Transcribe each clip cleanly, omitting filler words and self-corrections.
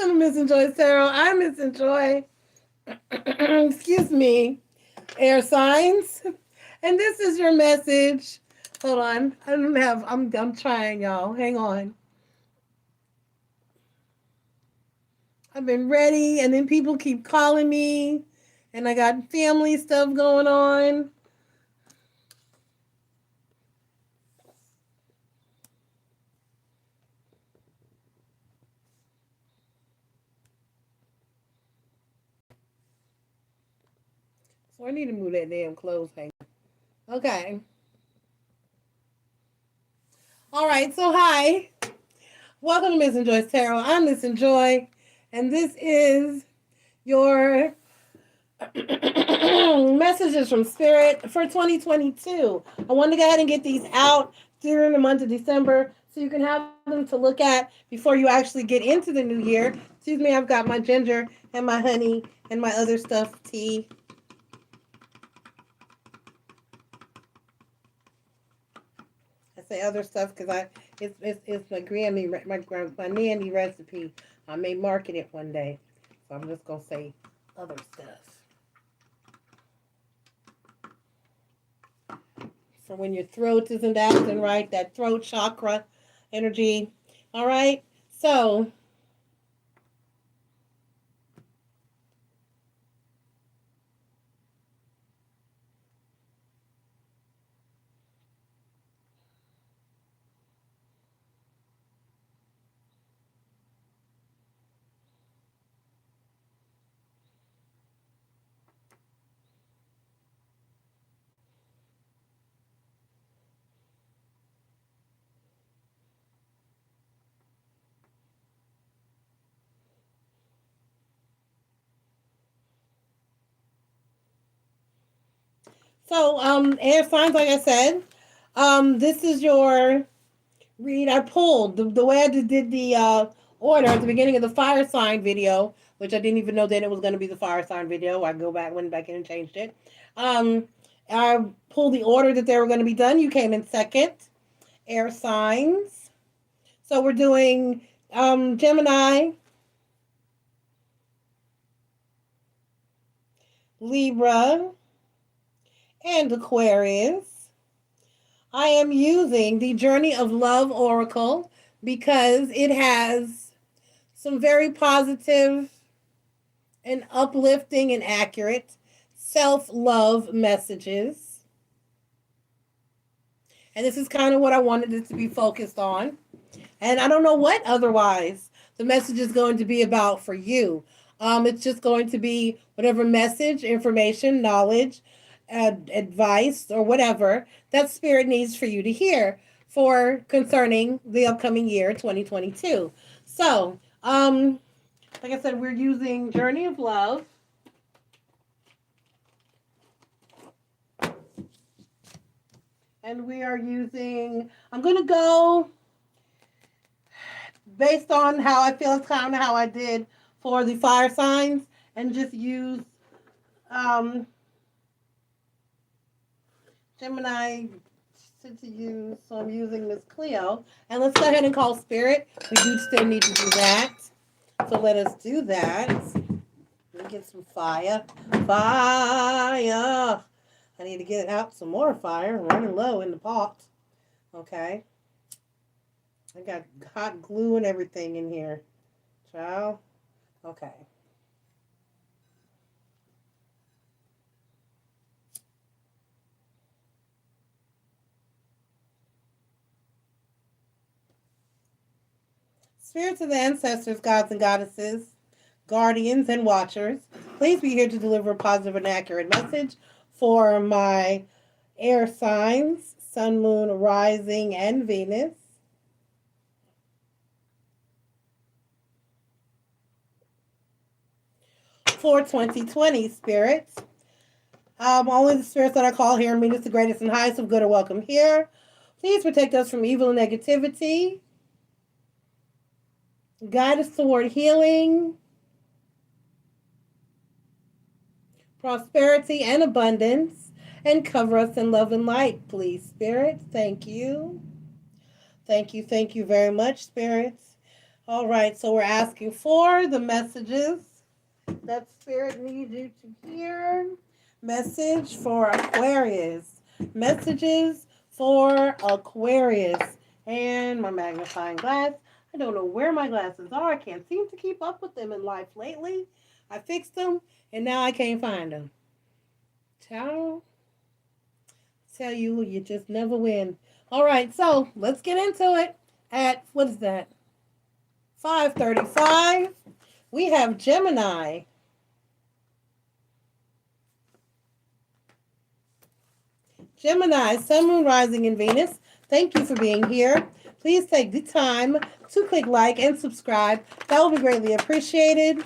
Welcome to MissNJoy Tarot. I'm MissNJoy. Excuse me. Air signs. And this is your message. Hold on. I'm trying, y'all. Hang on. I've been ready, and then people keep calling me, and I got family stuff going on. So I need to move that damn clothes hanger. Okay. All right. So hi. Welcome to MissNJoy Tarot. I'm MissNJoy, and this is your messages from Spirit for 2022. I wanted to go ahead and get these out during the month of December so you can have them to look at before you actually get into the new year. Excuse me, I've got my ginger and my honey and my other stuff, tea. I say other stuff because it's my granny, my nanny recipe. I may market it one day, so I'm just gonna say other stuff. For when your throat isn't acting right, that throat chakra energy. All right, so air signs, like I said, this is your read. I pulled the way I did the order at the beginning of the fire sign video, which I didn't even know that it was going to be the fire sign video. I went back in and changed it. I pulled the order that they were going to be done. You came in second. Air signs. So we're doing Gemini, Libra, and Aquarius. I am using the Journey of Love Oracle because it has some very positive and uplifting and accurate self-love messages. And this is kind of what I wanted it to be focused on. And I don't know what otherwise the message is going to be about for you. It's just going to be whatever message, information, knowledge, advice, or whatever that Spirit needs for you to hear for concerning the upcoming year 2022. So, like I said, we're using Journey of Love. And we are using, I'm going to go based on how I feel. It's kind of how I did for the fire signs and just use Gemini to use. So I'm using Miss Cleo. And let's go ahead and call Spirit. We do still need to do that. So let us do that. Let me get some fire. Fire. I need to get out some more fire. I'm running low in the pot. Okay. I got hot glue and everything in here. Child. Okay. Spirits of the ancestors, gods and goddesses, guardians and watchers, please be here to deliver a positive and accurate message for my air signs, sun, moon, rising, and Venus. For 2020, spirits. Only the spirits that I call here mean it's the greatest and highest of good are welcome here. Please protect us from evil and negativity. Guide us toward healing, prosperity, and abundance, and cover us in love and light, please, spirits. Thank you. Thank you very much, spirits. All right, so we're asking for the messages that Spirit needs you to hear. Message for Aquarius. Messages for Aquarius. And my magnifying glass. I don't know where my glasses are. I can't seem to keep up with them in life lately. I fixed them, and now I can't find them. Tell you, you just never win. All right, so let's get into it. At, what is that? 5:35. We have Gemini. Gemini, Sun, Moon, Rising, and Venus. Thank you for being here. Please take the time to click like and subscribe. That will be greatly appreciated.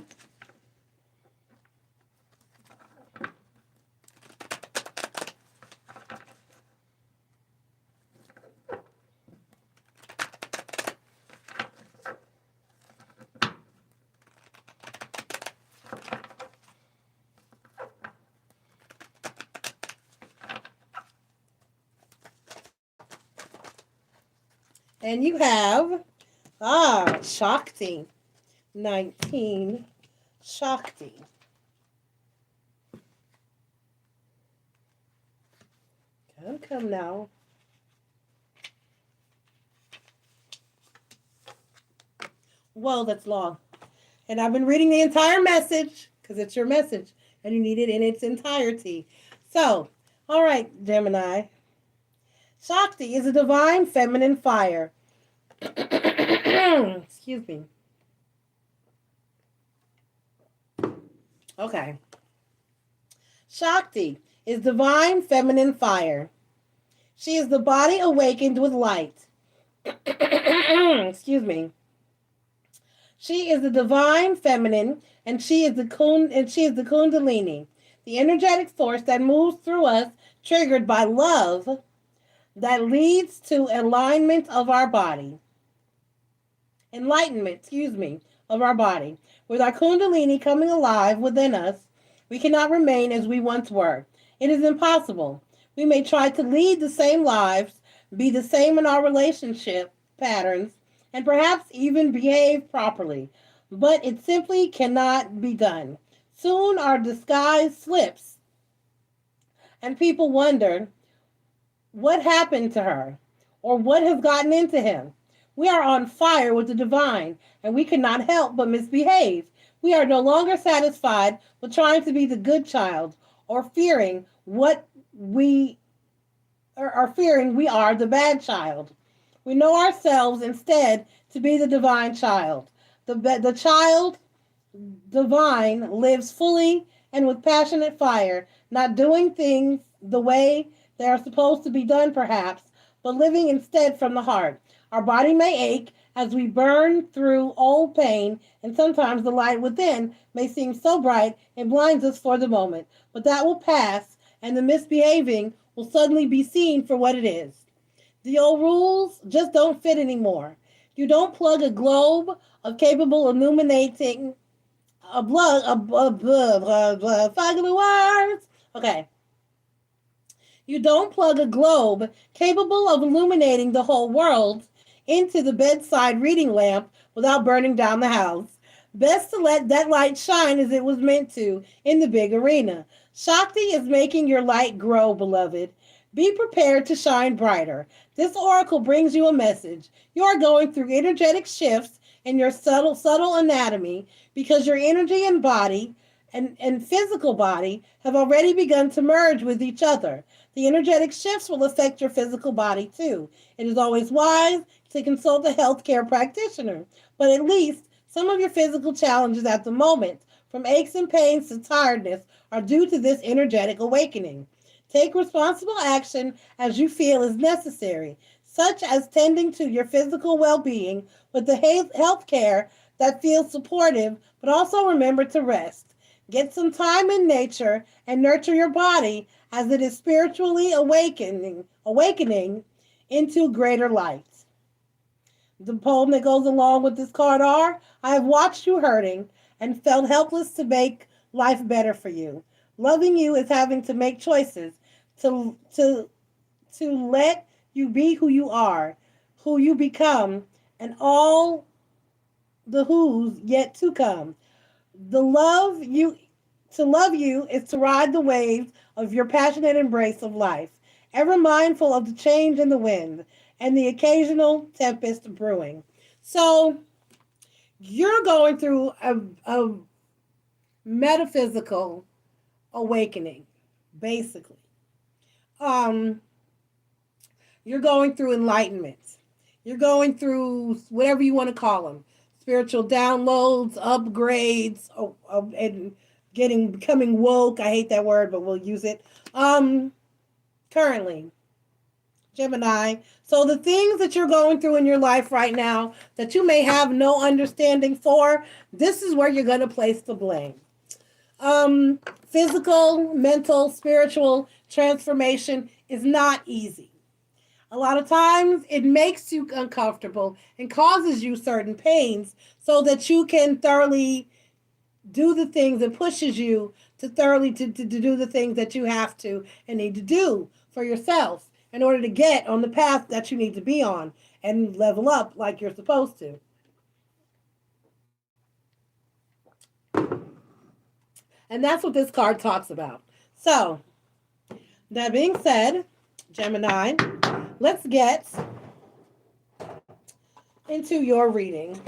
And you have, Shakti, 19, Shakti. Come now. Whoa, that's long. And I've been reading the entire message, because it's your message, and you need it in its entirety. So, all right, Gemini. Shakti is a divine feminine fire. Excuse me. Okay. Shakti is divine feminine fire. She is the body awakened with light. Excuse me. She is the divine feminine, and she is the Kundalini, the energetic force that moves through us, triggered by love, that leads to enlightenment of our body. Of our body. With our Kundalini coming alive within us, we cannot remain as we once were. It is impossible. We may try to lead the same lives, be the same in our relationship patterns, and perhaps even behave properly, but it simply cannot be done. Soon our disguise slips, and people wonder what happened to her, or what has gotten into him. We are on fire with the divine, and we cannot help but misbehave. We are no longer satisfied with trying to be the good child, or fearing we are the bad child. We know ourselves instead to be the divine child. The child divine lives fully and with passionate fire, not doing things the way they are supposed to be done perhaps, but living instead from the heart. Our body may ache as we burn through old pain, and sometimes the light within may seem so bright it blinds us for the moment, but that will pass, and the misbehaving will suddenly be seen for what it is. The old rules just don't fit anymore. You don't plug a globe of capable illuminating Okay. You don't plug a globe capable of illuminating the whole world into the bedside reading lamp without burning down the house. Best to let that light shine as it was meant to in the big arena. Shakti is making your light grow, beloved. Be prepared to shine brighter. This oracle brings you a message. You are going through energetic shifts in your subtle anatomy because your energy and body and physical body have already begun to merge with each other. The energetic shifts will affect your physical body too. It is always wise to consult a healthcare practitioner, but at least some of your physical challenges at the moment, from aches and pains to tiredness, are due to this energetic awakening. Take responsible action as you feel is necessary, such as tending to your physical well-being with the health care that feels supportive, but also remember to rest. Get some time in nature and nurture your body as it is spiritually awakening into greater light. The poem that goes along with this card are, I have watched you hurting and felt helpless to make life better for you. Loving you is having to make choices to let you be who you are, who you become, and all the who's yet to come. The love you To love you is to ride the waves of your passionate embrace of life, ever mindful of the change in the wind and the occasional tempest brewing. So you're going through a metaphysical awakening, basically. Um, you're going through enlightenment. You're going through whatever you want to call them, spiritual downloads, upgrades, and becoming woke. I hate that word, but we'll use it. Currently, Gemini. So the things that you're going through in your life right now that you may have no understanding for, this is where you're going to place the blame. Physical, mental, spiritual transformation is not easy. A lot of times it makes you uncomfortable and causes you certain pains so that you can thoroughly do the things and pushes you to thoroughly to do the things that you have to and need to do for yourself in order to get on the path that you need to be on and level up like you're supposed to. And that's what this card talks about. So, that being said, Gemini, let's get into your reading.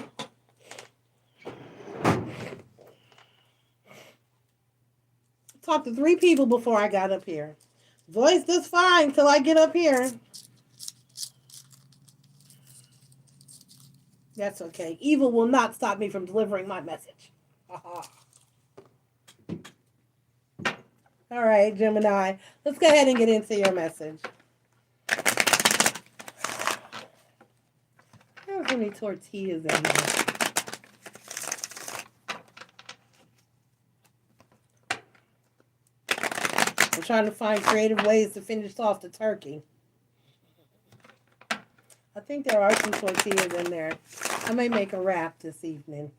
Talked to 3 people before I got up here. Voice is fine till I get up here. That's okay. Evil will not stop me from delivering my message. All right, Gemini. Let's go ahead and get into your message. There's any tortillas in there. I'm trying to find creative ways to finish off the turkey. I think there are some tortillas in there. I may make a wrap this evening.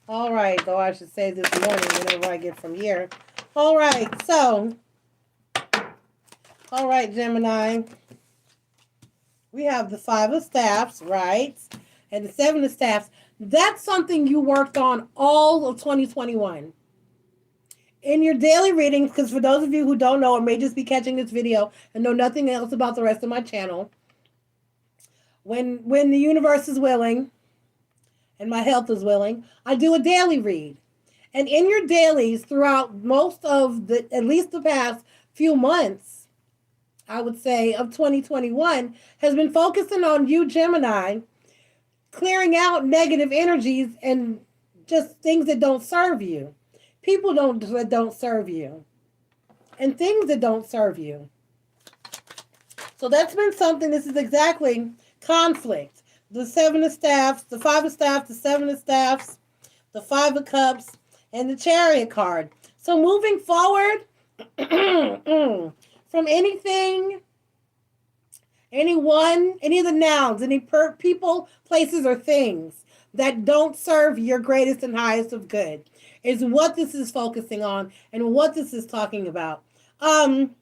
All right, though I should say this morning whenever I get from here. All right, Gemini. We have the 5 of Staffs, right? And the 7 of Staffs. That's something you worked on all of 2021. In your daily readings, because for those of you who don't know or may just be catching this video and know nothing else about the rest of my channel, when the universe is willing and my health is willing, I do a daily read. And in your dailies throughout most of at least the past few months, I would say, of 2021, has been focusing on you, Gemini, clearing out negative energies and just things that don't serve you. People that don't serve you. And things that don't serve you. So that's been something, this is exactly conflict. The 7 of Staffs, the 5 of Staffs, the 7 of Staffs, the 5 of Cups, and the Chariot card. So moving forward, from anything, anyone, any of the nouns, any people, places, or things that don't serve your greatest and highest of good is what this is focusing on and what this is talking about. And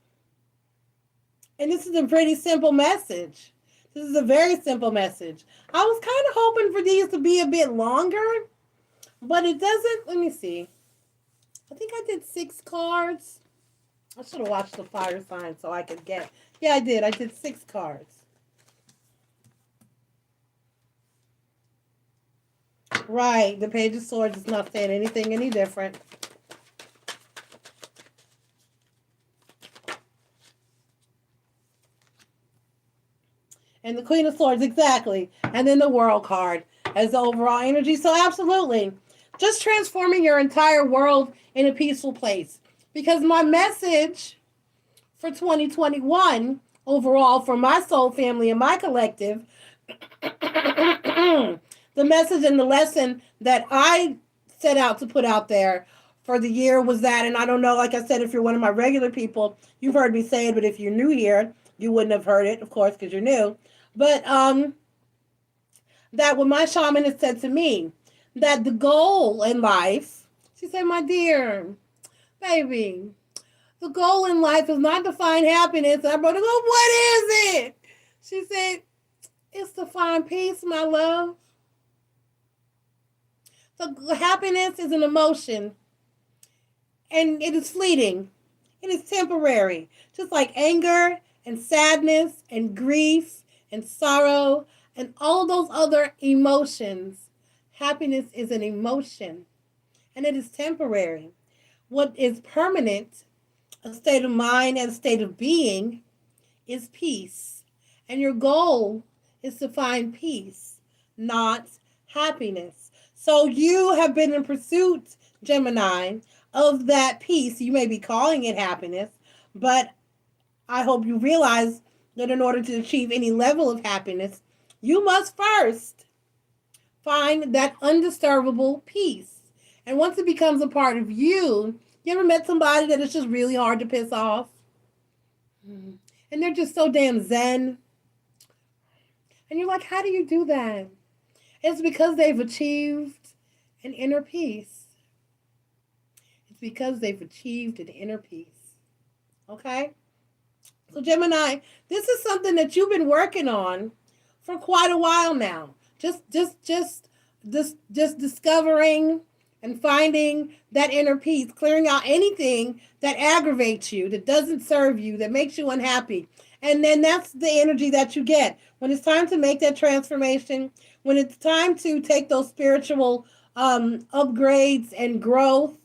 this is a pretty simple message. This is a very simple message. I was kind of hoping for these to be a bit longer, but it doesn't. Let me see. I think I did 6 cards. I should have watched the fire sign so I could get. Yeah, I did. I did 6 cards. Right. The Page of Swords is not saying anything any different. And the Queen of Swords, exactly. And then the World card as the overall energy. So absolutely. Just transforming your entire world in a peaceful place. Because my message for 2021 overall for my soul family and my collective, the message and the lesson that I set out to put out there for the year was that, and I don't know, like I said, if you're one of my regular people, you've heard me say it, but if you're new here, you wouldn't have heard it, of course, because you're new. But that what my shaman has said to me, that the goal in life, she said, my dear, baby, the goal in life is not to find happiness. I'm going to go, what is it? She said, it's to find peace, my love. So happiness is an emotion, and it is fleeting. It is temporary. Just like anger and sadness and grief and sorrow and all those other emotions. Happiness is an emotion, and it is temporary. What is permanent, a state of mind and a state of being, is peace. And your goal is to find peace, not happiness. So you have been in pursuit, Gemini, of that peace. You may be calling it happiness, but I hope you realize that in order to achieve any level of happiness, you must first find that undisturbable peace. And once it becomes a part of you, you ever met somebody that is just really hard to piss off? And they're just so damn zen. And you're like, how do you do that? It's because they've achieved an inner peace. It's because they've achieved an inner peace. Okay? So Gemini, this is something that you've been working on for quite a while now. Just discovering and finding that inner peace, clearing out anything that aggravates you, that doesn't serve you, that makes you unhappy. And then that's the energy that you get. When it's time to make that transformation, when it's time to take those spiritual upgrades and growth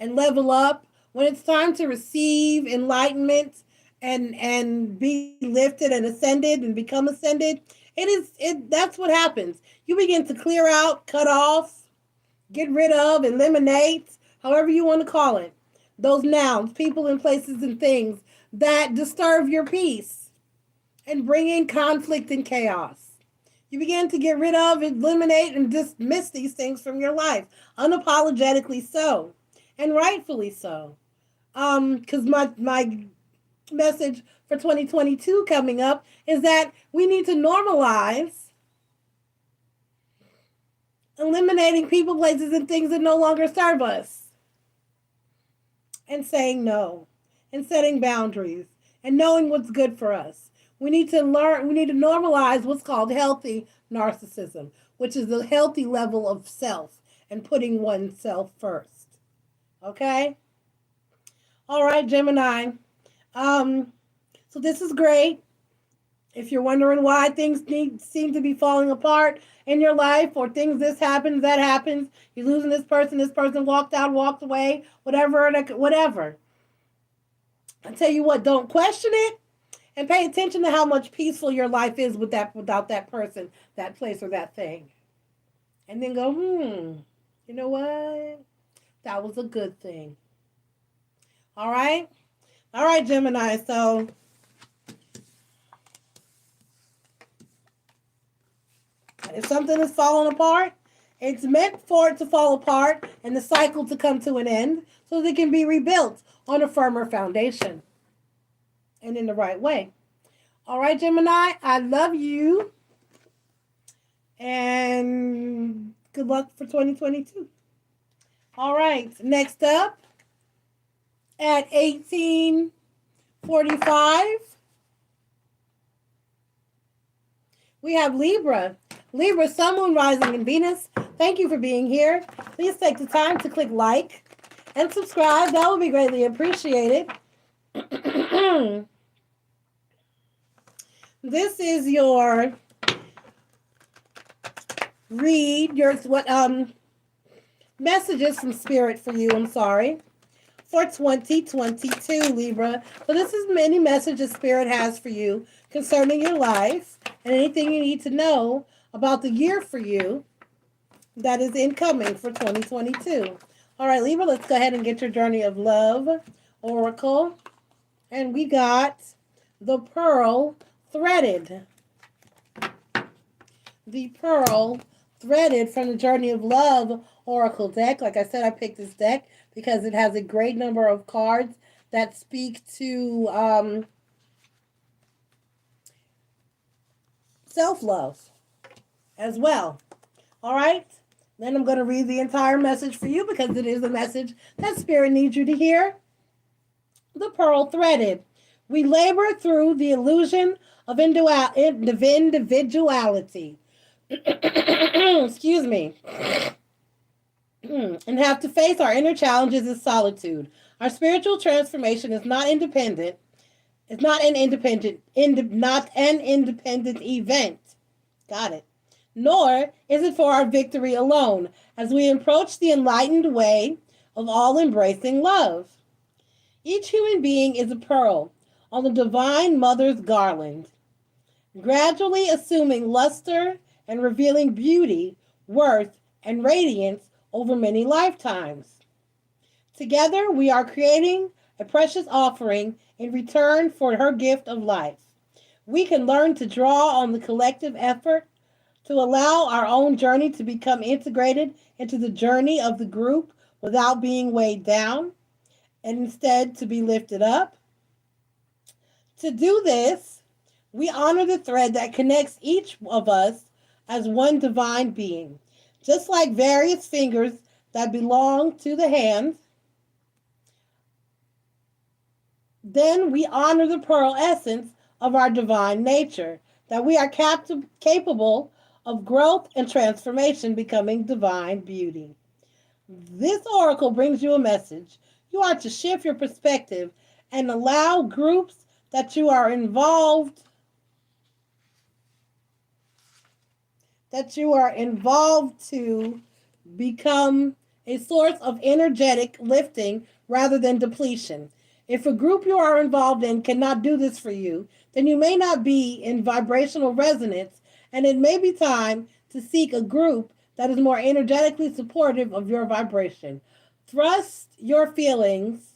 and level up, when it's time to receive enlightenment and be lifted and ascended and become ascended, that's what happens. You begin to clear out, cut off, get rid of, eliminate, however you want to call it, those nouns, people and places and things that disturb your peace and bring in conflict and chaos. You begin to get rid of, eliminate, and dismiss these things from your life, unapologetically so, and rightfully so. Because my message for 2022 coming up is that we need to normalize eliminating people, places, and things that no longer serve us, and saying no, and setting boundaries, and knowing what's good for us. We need to normalize what's called healthy narcissism, which is a healthy level of self and putting oneself first. Okay? All right, Gemini. So this is great. If you're wondering why things seem to be falling apart in your life, or things, this happens, that happens, you're losing this person walked out, walked away, whatever. I tell you what, don't question it, and pay attention to how much peaceful your life is without that person, that place, or that thing. And then go, you know what? That was a good thing. All right? All right, Gemini. So if something is falling apart, it's meant for it to fall apart and the cycle to come to an end so that it can be rebuilt on a firmer foundation and in the right way. All right, Gemini, I love you. And good luck for 2022. All right, next up at 1845, we have Libra. Libra, Sun, Moon, Rising, and Venus. Thank you for being here. Please take the time to click like and subscribe. That would be greatly appreciated. This is your messages from Spirit for you, for 2022, Libra. So this is many messages Spirit has for you concerning your life and anything you need to know about the year for you that is incoming for 2022. All right, Libra, let's go ahead and get your Journey of Love Oracle. And we got the Pearl Threaded. The Pearl Threaded from the Journey of Love Oracle deck. Like I said, I picked this deck because it has a great number of cards that speak to self-love as well. All right? Then I'm going to read the entire message for you because it is a message that Spirit needs you to hear. The Pearl Threaded. We labor through the illusion of individuality. Excuse me. And have to face our inner challenges in solitude. Our spiritual transformation is not independent. It's not an independent event. Got it. Nor is it for our victory alone, as we approach the enlightened way of all embracing love. Each human being is a pearl on the Divine Mother's garland, gradually assuming luster and revealing beauty, worth, and radiance over many lifetimes. Together, we are creating a precious offering in return for her gift of life. We can learn to draw on the collective effort to allow our own journey to become integrated into the journey of the group without being weighed down, and instead to be lifted up. To do this, we honor the thread that connects each of us as one divine being. Just like various fingers that belong to the hands, then we honor the pearl essence of our divine nature, that we are capable of growth and transformation, becoming divine beauty. This oracle brings you a message. You are to shift your perspective and allow groups that you are involved to become a source of energetic lifting rather than depletion. If a group you are involved in cannot do this for you, then you may not be in vibrational resonance, and it may be time to seek a group that is more energetically supportive of your vibration. Trust your feelings,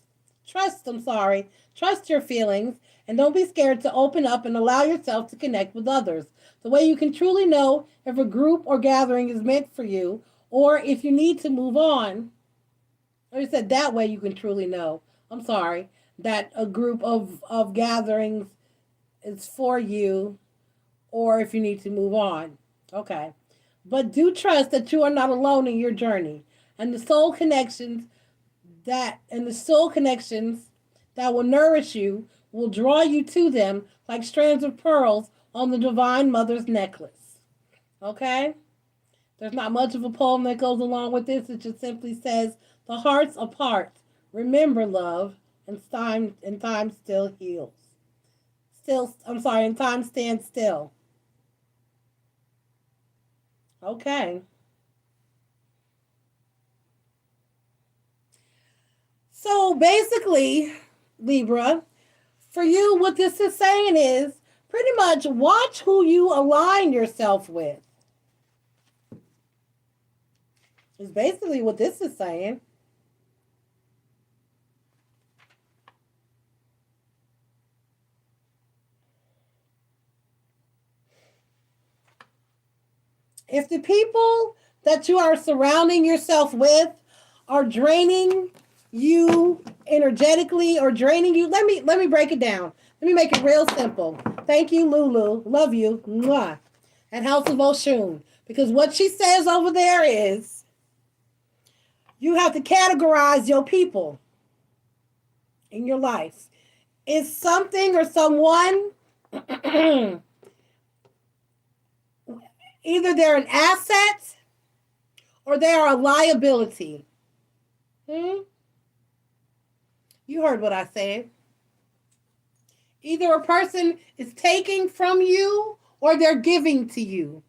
and don't be scared to open up and allow yourself to connect with others. The way you can truly know if a group or gathering is meant for you, or if you need to move on. Or you said that way you can truly know. I'm sorry, that a group of gatherings is for you, or if you need to move on. Okay. But do trust that you are not alone in your journey, and the soul connections that will nourish you will draw you to them like strands of pearls on the Divine Mother's necklace. Okay? There's not much of a poem that goes along with this. It just simply says, the hearts apart. Remember, love, and time still heals. And time stands still. Okay. So basically, Libra, for you, what this is saying is pretty much watch who you align yourself with. Is basically what this is saying. If the people that you are surrounding yourself with are draining you energetically or draining you, let me break it down. Let me make it real simple. Thank you, Lulu. Love you. Mwah. At House of Oshun. Because what she says over there is you have to categorize your people in your life. Is something or someone either they're an asset or they are a liability. You heard what I said. Either a person is taking from you or they're giving to you.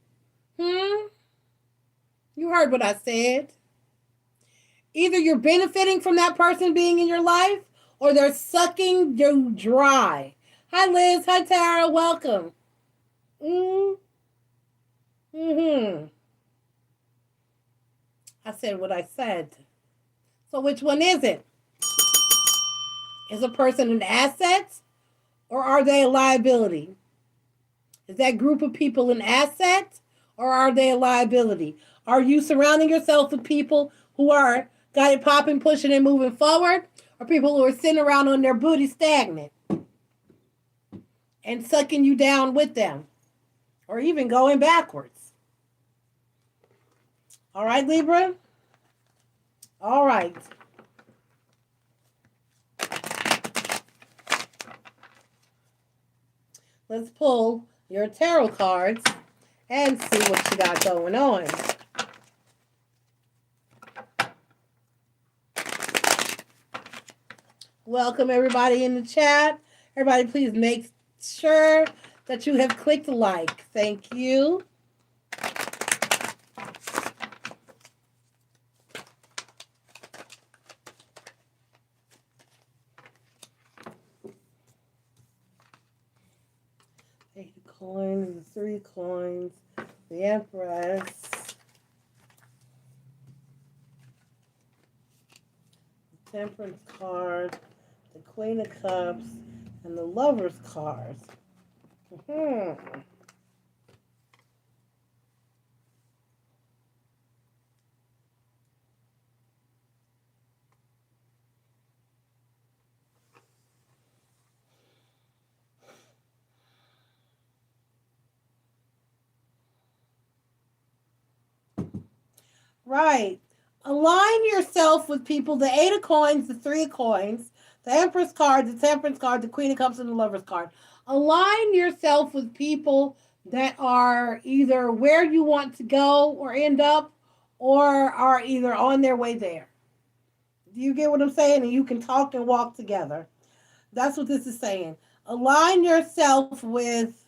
You heard what I said. Either you're benefiting from that person being in your life or they're sucking you dry. Hi, Liz. Hi, Tara. Welcome. I said what I said. So which one is it? Is a person an asset or are they a liability? Is that group of people an asset or are they a liability? Are you surrounding yourself with people who are got it popping, pushing, and moving forward, or people who are sitting around on their booty stagnant and sucking you down with them, or even going backwards? All right, Libra? All right. let's pull your tarot cards and see what you got going on. Welcome everybody in the chat. Everybody, please make sure that you have clicked like. Thank you. Eight of coins, the 3 of coins, the Empress, the Temperance card, the Queen of Cups, and the Lover's card. Right. Align yourself with people, the 8 of coins, the 3 of coins, the Empress card, the Temperance card, the Queen of Cups, and the Lover's card. Align yourself with people that are either where you want to go or end up, or are either on their way there. Do you get what I'm saying? And you can talk and walk together. That's what this is saying. Align yourself with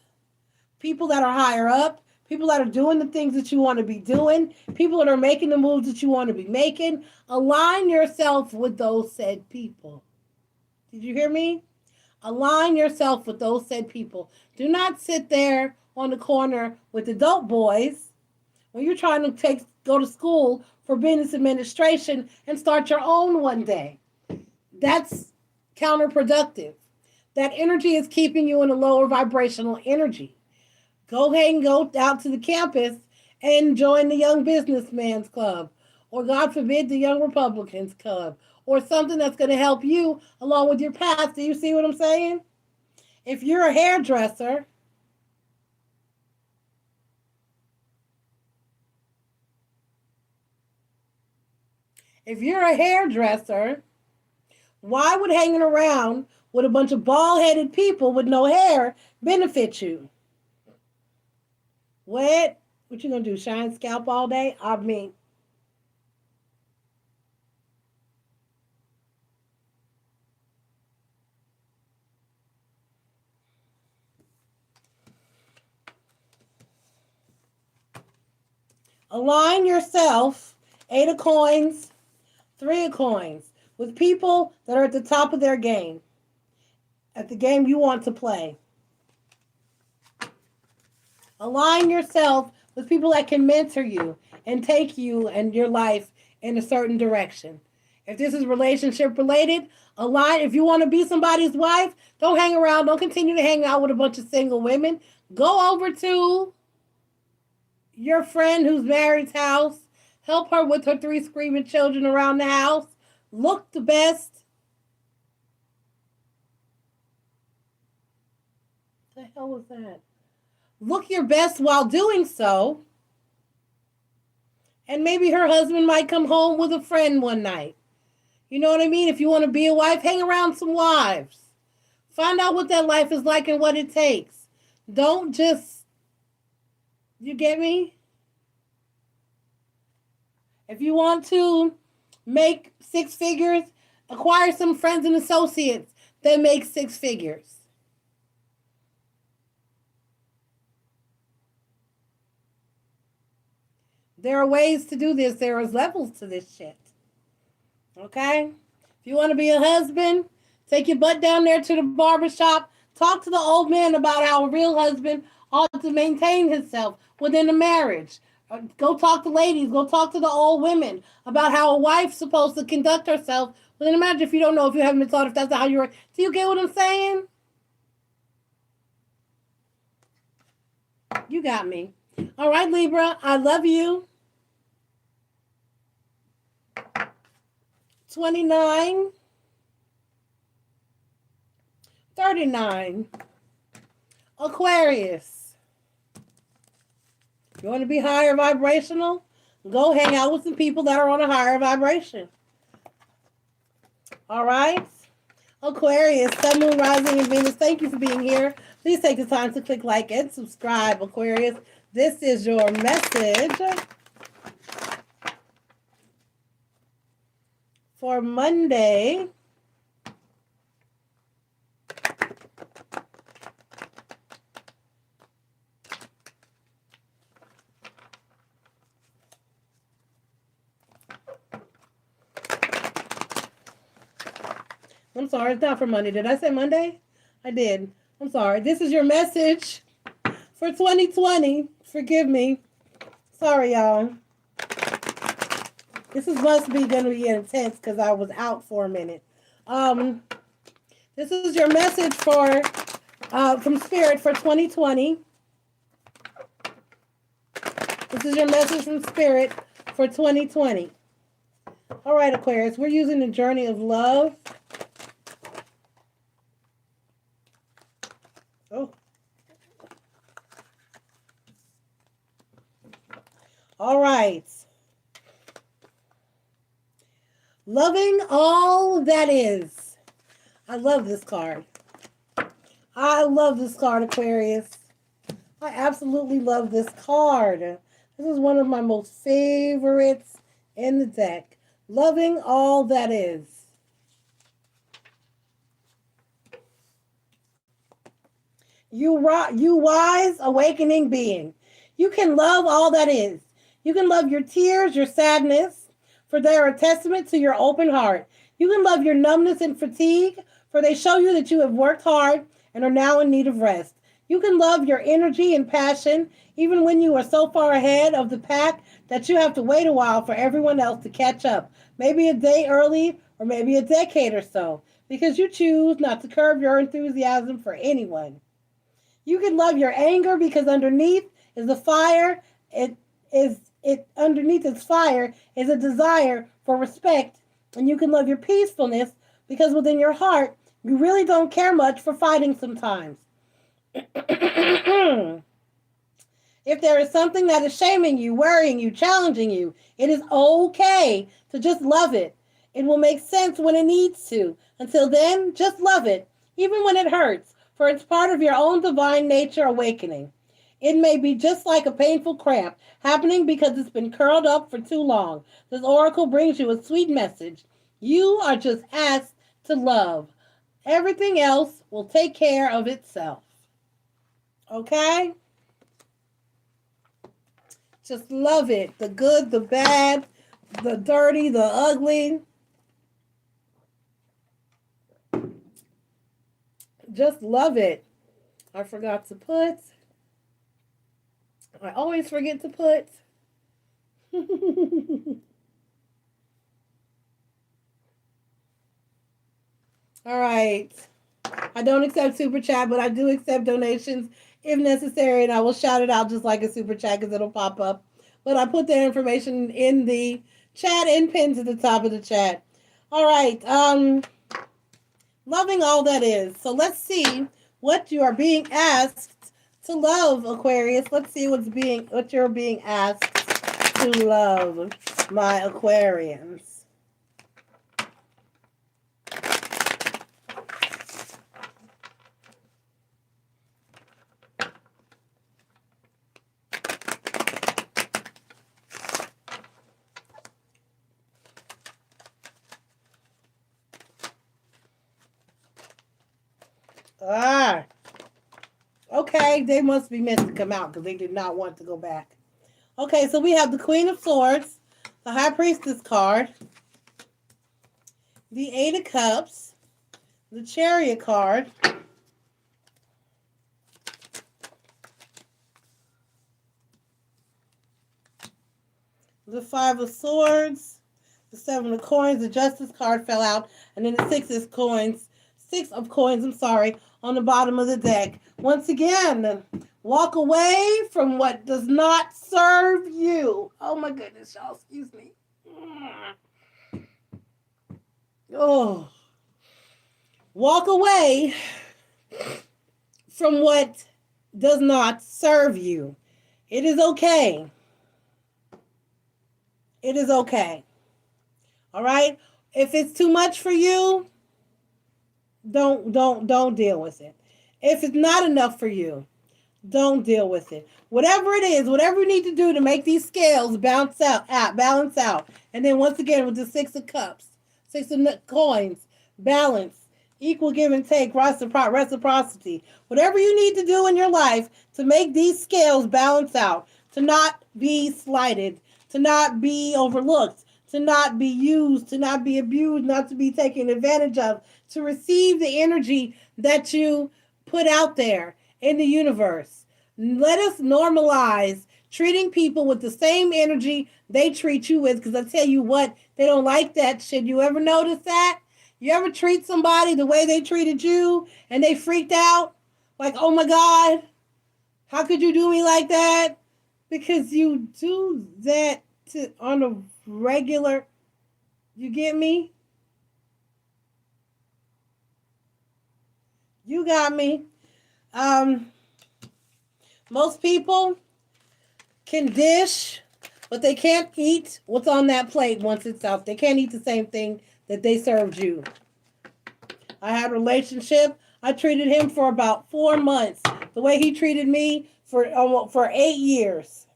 people that are higher up, people that are doing the things that you want to be doing, people that are making the moves that you want to be making. Align yourself with those said people. Did you hear me? Align yourself with those said people. Do not sit there on the corner with the dope boys when you're trying to go to school for business administration and start your own one day. That's counterproductive. That energy is keeping you in a lower vibrational energy. Go ahead and go out to the campus and join the Young Businessman's Club, or God forbid, the Young Republicans Club, or something that's going to help you along with your path. Do you see what I'm saying? If you're a hairdresser, why would hanging around with a bunch of bald-headed people with no hair benefit you? What you gonna do? Shine scalp all day? I mean, align yourself, 8 of coins, 3 of coins, with people that are at the top of their game, at the game you want to play. Align yourself with people that can mentor you and take you and your life in a certain direction. If this is relationship related, align. If you want to be somebody's wife, don't hang around. Don't continue to hang out with a bunch of single women. Go over to your friend who's married's house. Help her with her 3 screaming children around the house. Look the best. What the hell was that? Look your best while doing so. And maybe her husband might come home with a friend one night. You know what I mean? If you want to be a wife, hang around some wives. Find out what that life is like and what it takes. Don't just, you get me? If you want to make 6 figures, acquire some friends and associates that make 6 figures. There are ways to do this. There is levels to this shit. Okay? If you want to be a husband, take your butt down there to the barbershop. Talk to the old man about how a real husband ought to maintain himself within a marriage. Go talk to ladies. Go talk to the old women about how a wife's supposed to conduct herself within a marriage. If you don't know, if you haven't been taught, if that's not how you're... Do you get what I'm saying? You got me. All right, Libra. I love you. 29, 39, Aquarius. You want to be higher vibrational? Go hang out with some people that are on a higher vibration. All right? Aquarius, Sun, Moon, Rising, and Venus, thank you for being here. Please take the time to click like and subscribe, Aquarius. This is your message for Monday. I'm sorry, it's not for Monday. Did I say Monday? I did. I'm sorry. This is your message for 2020. Forgive me. Sorry, y'all. This must be going to be intense because I was out for a minute. This is your message for from Spirit for 2020. This is your message from Spirit for 2020. All right, Aquarius, we're using the journey of love. Oh. All right. Loving all that is. I love this card. I love this card, Aquarius. I absolutely love this card. This is one of my most favorites in the deck. Loving all that is. You wise, awakening being. You can love all that is. You can love your tears, your sadness, for they are a testament to your open heart. You can love your numbness and fatigue, for they show you that you have worked hard and are now in need of rest. You can love your energy and passion, even when you are so far ahead of the pack that you have to wait a while for everyone else to catch up. Maybe a day early or maybe a decade or so, because you choose not to curb your enthusiasm for anyone. You can love your anger because underneath is the fire. Underneath its fire is a desire for respect, and you can love your peacefulness because within your heart you really don't care much for fighting sometimes. If there is something that is shaming you, worrying you, challenging you, it is okay to just love it. It will make sense when it needs to. Until then, just love it, even when it hurts, for it's part of your own divine nature awakening. It may be just like a painful cramp happening because it's been curled up for too long. This oracle brings you a sweet message. You are just asked to love. Everything else will take care of itself. Okay? Just love it. The good, the bad, the dirty, the ugly. Just love it. I forgot to put. I always forget to put. All right. I don't accept super chat, but I do accept donations if necessary, and I will shout it out just like a super chat because it'll pop up. But I put that information in the chat and pinned to the top of the chat. All right. Loving all that is. So let's see what you are being asked to love, Aquarius. Let's see what you're being asked to love, my Aquarians. Okay, they must be meant to come out because they did not want to go back. Okay, so we have the Queen of Swords, the High Priestess card, the Eight of Cups, the Chariot card, the Five of Swords, the Seven of Coins, the Justice card fell out, and then the Six of Coins, on the bottom of the deck. Once again, walk away from what does not serve you. Oh my goodness, y'all, excuse me. Oh. Walk away from what does not serve you. It is okay. It is okay. All right? If it's too much for you, don't deal with it. If it's not enough for you, don't deal with it. Whatever it is, whatever you need to do to make these scales balance out. And then once again with the 6 of Cups, 6 of coins, balance, equal give and take, reciprocity. Whatever you need to do in your life to make these scales balance out, to not be slighted, to not be overlooked, to not be used, to not be abused, not to be taken advantage of, to receive the energy that you put out there in the universe. Let us normalize treating people with the same energy they treat you with, because I tell you what, they don't like that shit. You ever notice that? You ever treat somebody the way they treated you and they freaked out? Like, oh my God, how could you do me like that? Because you do that on a regular, you get me? You got me. Most people can dish, but they can't eat what's on that plate once it's out. They can't eat the same thing that they served you. I had a relationship. I treated him for about 4 months. The way he treated me for 8 years.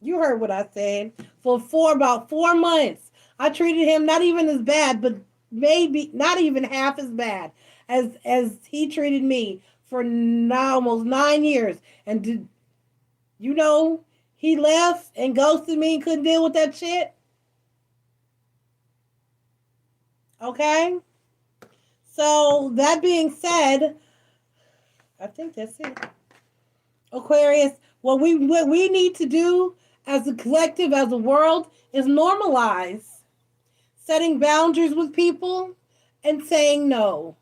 You heard what I said. For about 4 months. I treated him not even as bad, but maybe not even half as bad as he treated me for almost 9 years. And he left and ghosted me and couldn't deal with that shit. Okay? So, that being said, I think that's it. Aquarius, what we need to do as a collective, as a world, is normalize setting boundaries with people and saying no.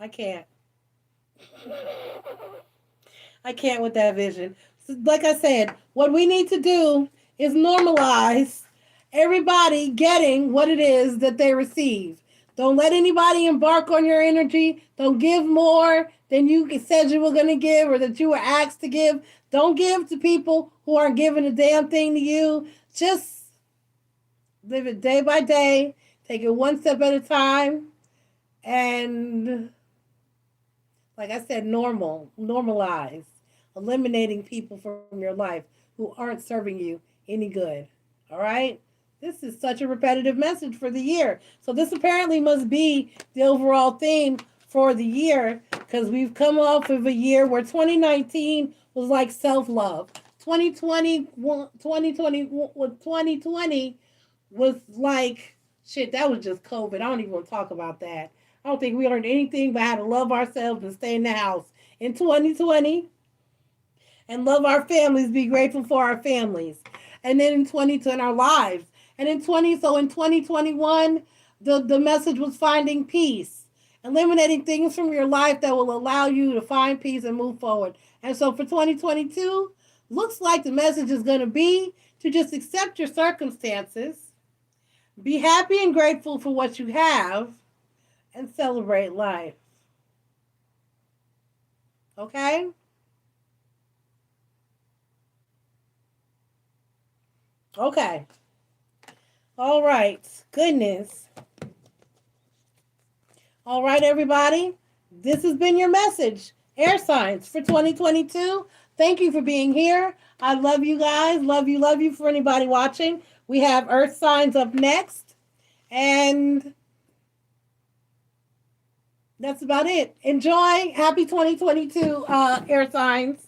I can't. I can't with that vision. So, like I said, what we need to do is normalize everybody getting what it is that they receive. Don't let anybody embark on your energy. Don't give more than you said you were going to give or that you were asked to give. Don't give to people who aren't giving a damn thing to you. Just live it day by day. Take it one step at a time. And like I said, normalize. Eliminating people from your life who aren't serving you any good. All right? This is such a repetitive message for the year. So this apparently must be the overall theme for the year, because we've come off of a year where 2019 was like self-love. 2020 was like, shit, that was just COVID. I don't even want to talk about that. I don't think we learned anything but how to love ourselves and stay in the house in 2020 and love our families, be grateful for our families. And then in 2020, our lives. And in 2021, the message was finding peace, eliminating things from your life that will allow you to find peace and move forward. And so for 2022, looks like the message is going to be to just accept your circumstances, be happy and grateful for what you have, and celebrate life. Okay? Okay. All right. Goodness. All right, everybody. This has been your message, air signs for 2022. Thank you for being here. I love you guys. Love you for anybody watching. We have earth signs up next. And that's about it. Enjoy. Happy 2022, air signs.